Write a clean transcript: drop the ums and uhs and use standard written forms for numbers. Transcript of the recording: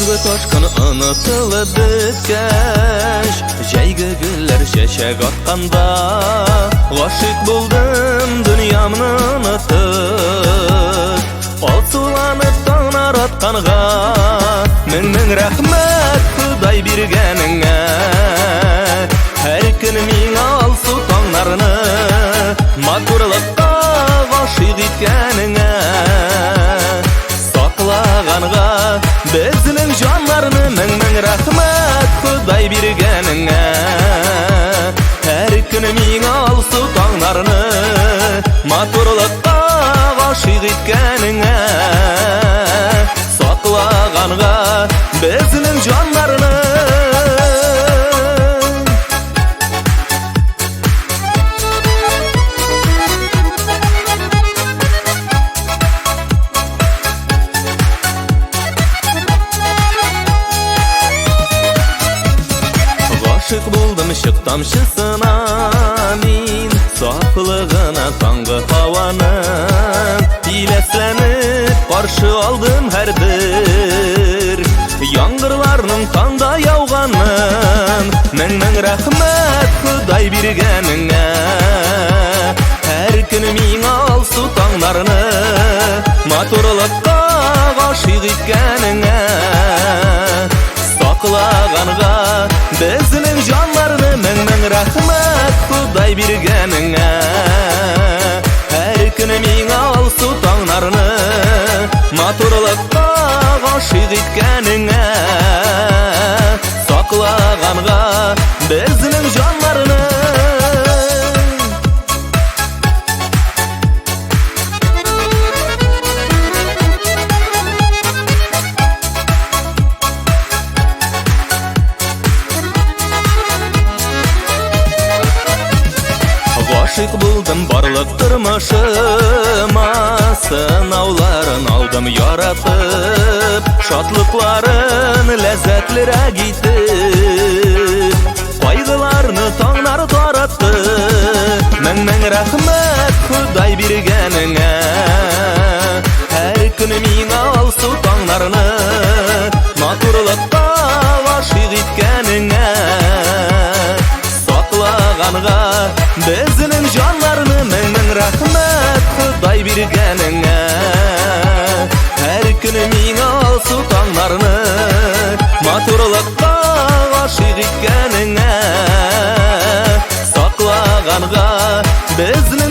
Көзгө тошкан unutылып бүткәч, Жәйге гүлләр чәчәк атканда, Гашык булдым дөньямны онытып. Алсуланып таңнар атканга, Мең-мең рәхмәт Худай биргәнеңә. Һәр көн миңа алсу таңнарны, Матурлыкка гашык иткәнеңә. Саклаганга безнең җаннарны, Мең-мең рәхмәт Худай биргәнеңә. Һәр көн миңа алсу таңнарны, Матурлыкка гашык иткәнеңә. Саклаганга безнең җаннарны. Гашык булдым чык тамчысына мин, Сафлыгына таңгы һаваның. Иләсләнеп каршы алдым һәрбер яңгырларның таңда яуганын. Мең-мең рәхмәт Худай биргәнеңә. Һәр көн миңа алсу таңнарны, Матурлыкка гашык иткәнеңә. Саклаганга безнең җаннарны, Мең-мең рәхмәт Худай биргәнеңә. Һәр көн миңа алсу таңнарны, Матурлыкка гашык иткәнеңә. Саклаганга безнең җаннарны. Гашык булдым барлык тормышыма, Сынауларын алдым яратып, Шатлыкларын ләззәтлерәк итеп, Кайгыларны таңнар таратты. Мең-мең рәхмәт Худай биргәнеңә. Һәр көн миңа алсу таңнарны, Матурлыкка гашык иткәнеңә. Саклаганга безнең җаннарны, Мең-мең рәхмәт Худай биргәнеңә. Һәр көн миңа алсу таңнарны, Матурлыкка гашык иткәнеңә. Саклаганга безнең